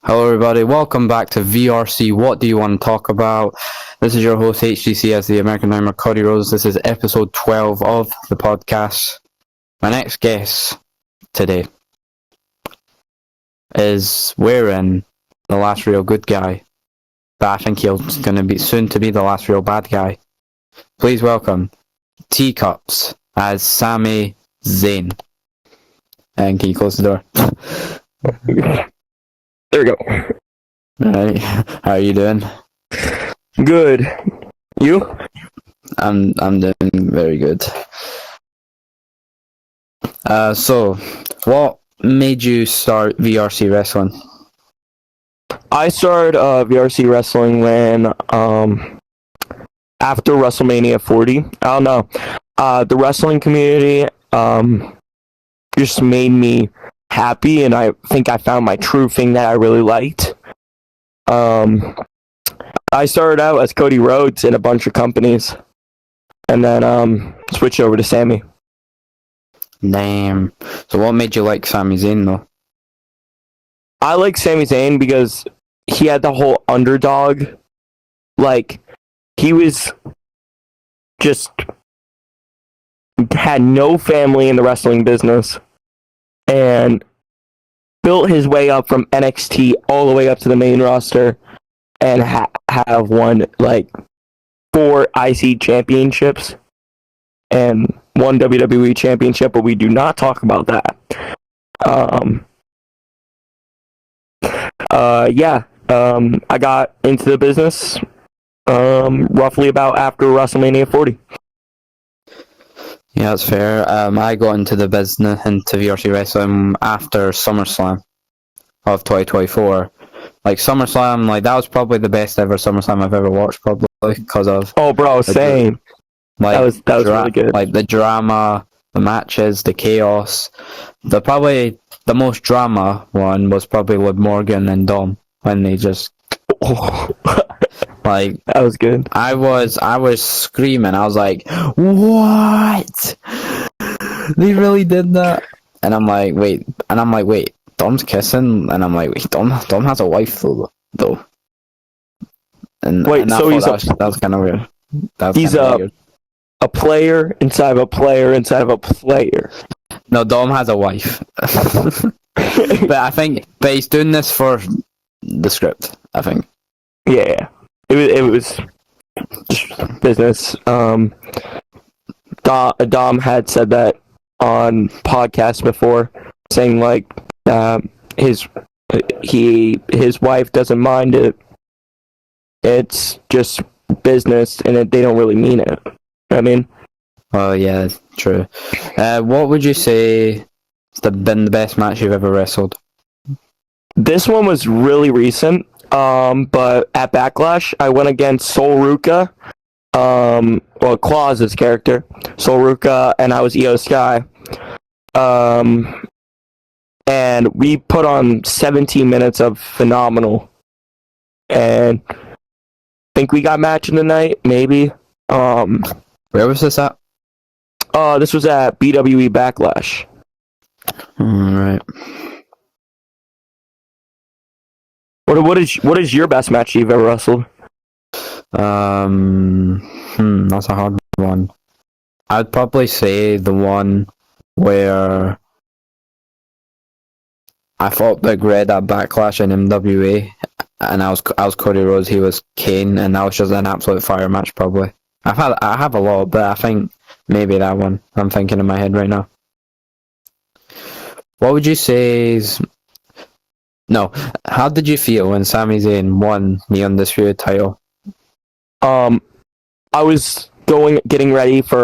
Hello everybody, welcome back to VRC. What do you want to talk about? This is your host HDC as the American Nightmare, Cody Rose. This is episode 12 of the podcast. My next guest today is wearing the last real good guy, but I think he's going to be soon to be the last real bad guy. Please welcome Teacups as Sami Zayn. And can you close the door? There we go. Alright, how are you doing? Good. You? I'm doing very good. So, what made you start VRC wrestling? I started VRC wrestling when after WrestleMania 40. I don't know. The wrestling community just made me happy, and I think I found my true thing that I really liked. I started out as Cody Rhodes in a bunch of companies, and then switched over to Sami. Damn. So what made you like Sami Zayn though? I like Sami Zayn because he had the whole underdog. Like, he was just had no family in the wrestling business and built his way up from NXT all the way up to the main roster and have won like 4 IC championships and 1 WWE championship, but we do not talk about that. I got into the business roughly about after WrestleMania 40. Yeah, that's fair. I got into the business, into VRC wrestling after SummerSlam of 2024. Like, SummerSlam, like, that was probably the best ever SummerSlam I've ever watched, probably, because of... Oh, bro, same. Like, that was really good. Like, the drama, the matches, the chaos. Probably the most drama one was probably with Morgan and Dom, when they just... Like, that was good. I was screaming. I was like, "What? They really did that?" And I'm like, "Wait." Dom's kissing, and I'm like, "Wait, Dom has a wife though." And wait, and so that was kind of weird. He's a player inside of a player inside of a player. No, Dom has a wife, but he's doing this for the script. I think. Yeah. It was just business. Dom had said that on podcasts before, saying like his wife doesn't mind it. It's just business, and they don't really mean it. I mean, oh yeah, true. What would you say has been the best match you've ever wrestled? This one was really recent. But at Backlash, I went against Sol Ruka, Claus's character, Sol Ruka, and I was Io Sky. And we put on 17 minutes of phenomenal. And I think we got match of the night, maybe. Where was this at? This was at BWE Backlash. Alright. What is your best match you've ever wrestled? That's a hard one. I'd probably say the one where I fought Big Red at Backlash in MWA, and I was Cody Rhodes, he was Kane, and that was just an absolute fire match. Probably. I have a lot, but I think maybe that one I'm thinking in my head right now. What would you say is... No, how did you feel when Sami Zayn won the Undisputed title? I was getting ready for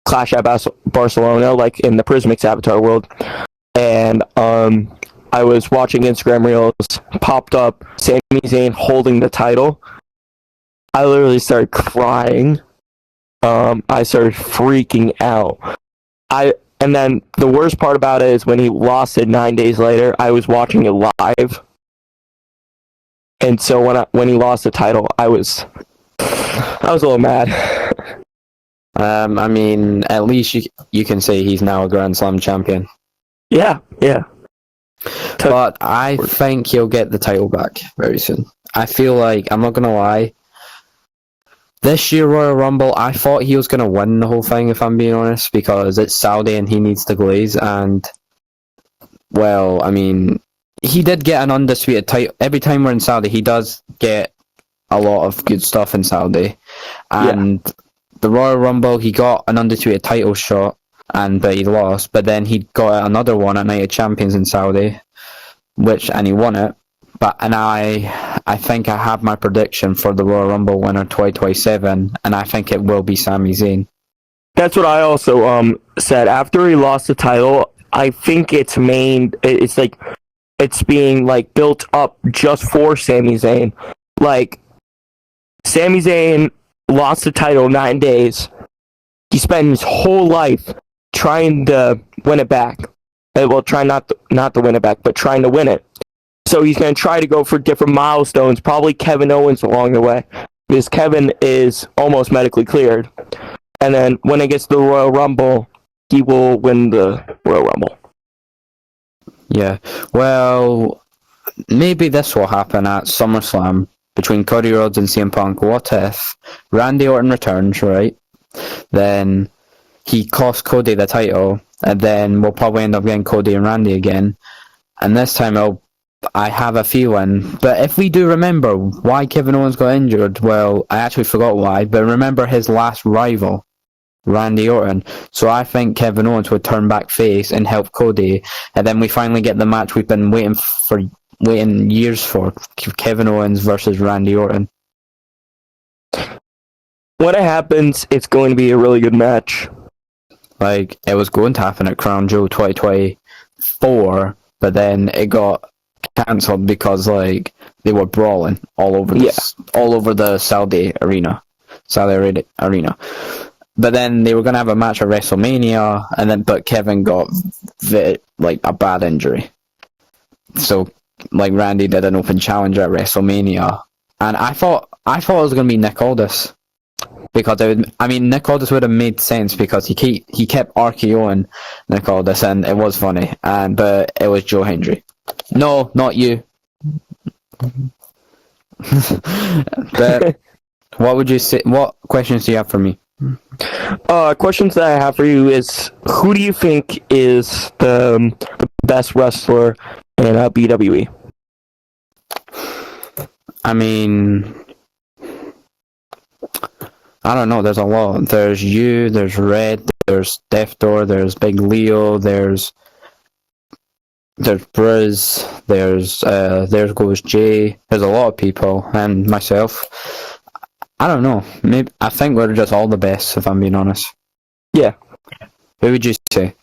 Clash at Barcelona, like in the Prismix Avatar world, and I was watching Instagram reels, popped up Sami Zayn holding the title. I literally started crying. I started freaking out. And then the worst part about it is when he lost it 9 days later, I was watching it live. And so when he lost the title, I was a little mad. I mean, at least you can say he's now a Grand Slam champion. Yeah. But I think he'll get the title back very soon. I feel like, I'm not gonna lie, this year Royal Rumble, I thought he was gonna win the whole thing, if I'm being honest, because it's Saudi and he needs the glaze, and, well, I mean, he did get an undisputed title. Every time we're in Saudi, he does get a lot of good stuff in Saudi. And the Royal Rumble, he got an undisputed title shot, but he lost. But then he got another one at Night of Champions in Saudi, and he won it. And I think I have my prediction for the Royal Rumble winner 2027, and I think it will be Sami Zayn. That's what I also said. After he lost the title, I think it's being like built up just for Sami Zayn. Like, Sami Zayn lost the title 9 days. He spent his whole life trying to win it back. Well, trying not to win it back, but trying to win it. So he's going to try to go for different milestones, probably Kevin Owens along the way, because Kevin is almost medically cleared. And then when it gets to the Royal Rumble, he will win the Royal Rumble. Yeah, well, maybe this will happen at SummerSlam between Cody Rhodes and CM Punk. What if Randy Orton returns, right? Then he costs Cody the title, and then we'll probably end up getting Cody and Randy again. And this time I have a feeling, but if we do remember why Kevin Owens got injured, well, I actually forgot why, but remember his last rival, Randy Orton. So I think Kevin Owens would turn back face and help Cody, and then we finally get the match we've been waiting years for, Kevin Owens versus Randy Orton. When it happens, it's going to be a really good match. Like, it was going to happen at Crown Jewel 2024, but then it got cancelled because, like, they were brawling all over the Saudi arena. But then they were going to have a match at WrestleMania, but Kevin got a bad injury. So, like, Randy did an open challenge at WrestleMania, and I thought it was going to be Nick Aldis, because Nick Aldis would have made sense because he kept RKOing Nick Aldis, and it was funny, but it was Joe Hendry. No, not you. But what would you say? What questions do you have for me? Questions that I have for you is, who do you think is the best wrestler in BWE? I mean, I don't know. There's a lot. There's you. There's Red. There's Death Door. There's Big Leo. There's Briz. There goes Jay. There's a lot of people, and myself. I don't know. Maybe I think we're just all the best, if I'm being honest. Yeah. Who would you say?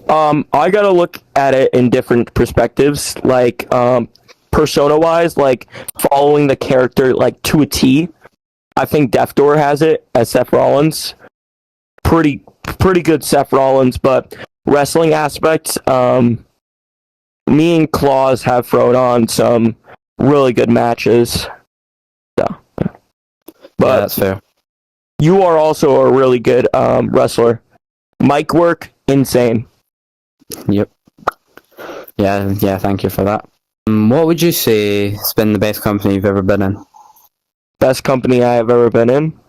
I gotta look at it in different perspectives, like persona-wise, like following the character like to a T. I think Death Door has it as Seth Rollins. Pretty good Seth Rollins, but wrestling aspects, me and Claus have thrown on some really good matches. So, but yeah, that's fair. You are also a really good wrestler. Mic work, insane. Yep. Yeah, thank you for that. What would you say has been the best company you've ever been in? Best company I have ever been in?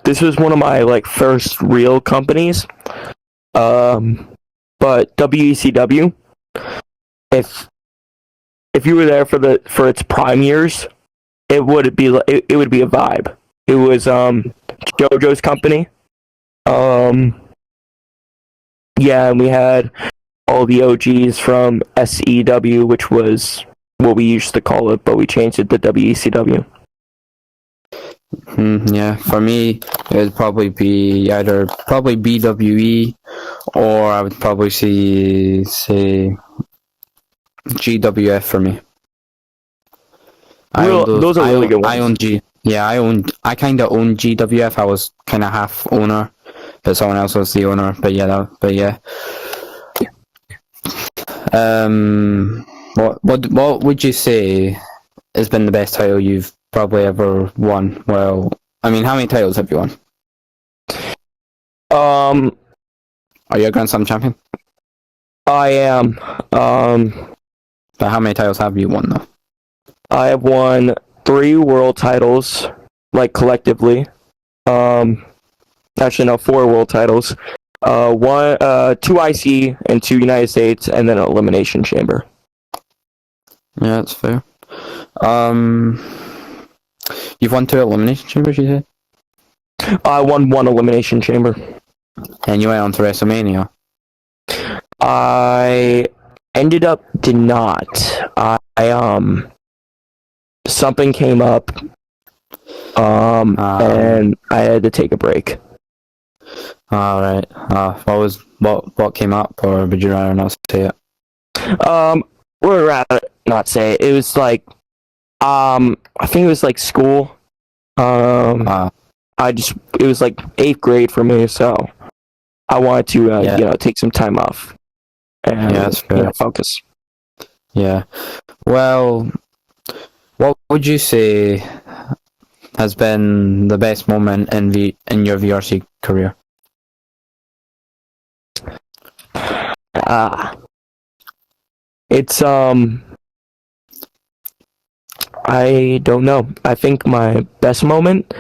This was one of my first real companies. But WECW, if you were there for its prime years, it would be a vibe. It was JoJo's company. Yeah, and we had all the OGs from SEW, which was what we used to call it, but we changed it to WECW. Yeah, for me, it would probably be either BWE, or I would probably say GWF for me. Those are really good ones. I kind of owned GWF. I was kind of half owner, but someone else was the owner. But yeah. What would you say has been the best title you've probably ever won? Well, I mean, how many titles have you won? Are you a Grand Slam champion? I am. But how many titles have you won though? I have won 3 world titles, like collectively. Actually, no, 4 world titles. 2 IC and 2 United States, and then an Elimination Chamber. Yeah, that's fair. You've won 2 Elimination Chambers, you said? I won 1 Elimination Chamber. And you went on to WrestleMania. I ended up did not. Something came up, and I had to take a break. Alright. What came up, or would you rather not say it? Would rather not say it. It was like, I think it was like school. It was like 8th grade for me, so I wanted to, take some time off and that's fair. Focus. Yeah. Well, what would you say has been the best moment in your VRC career? It's I don't know. I think my best moment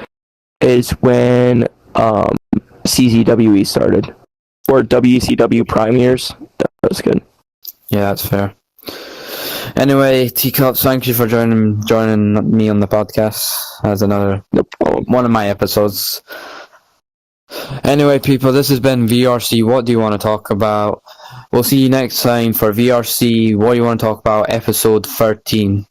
is when CZWE started, or WCW Prime years. That was good. Yeah, that's fair. Anyway, Teacups, thank you for joining me on the podcast as another one of my episodes. Anyway, people, this has been VRC. What do you want to talk about? We'll see you next time for VRC. What do you want to talk about? Episode 13.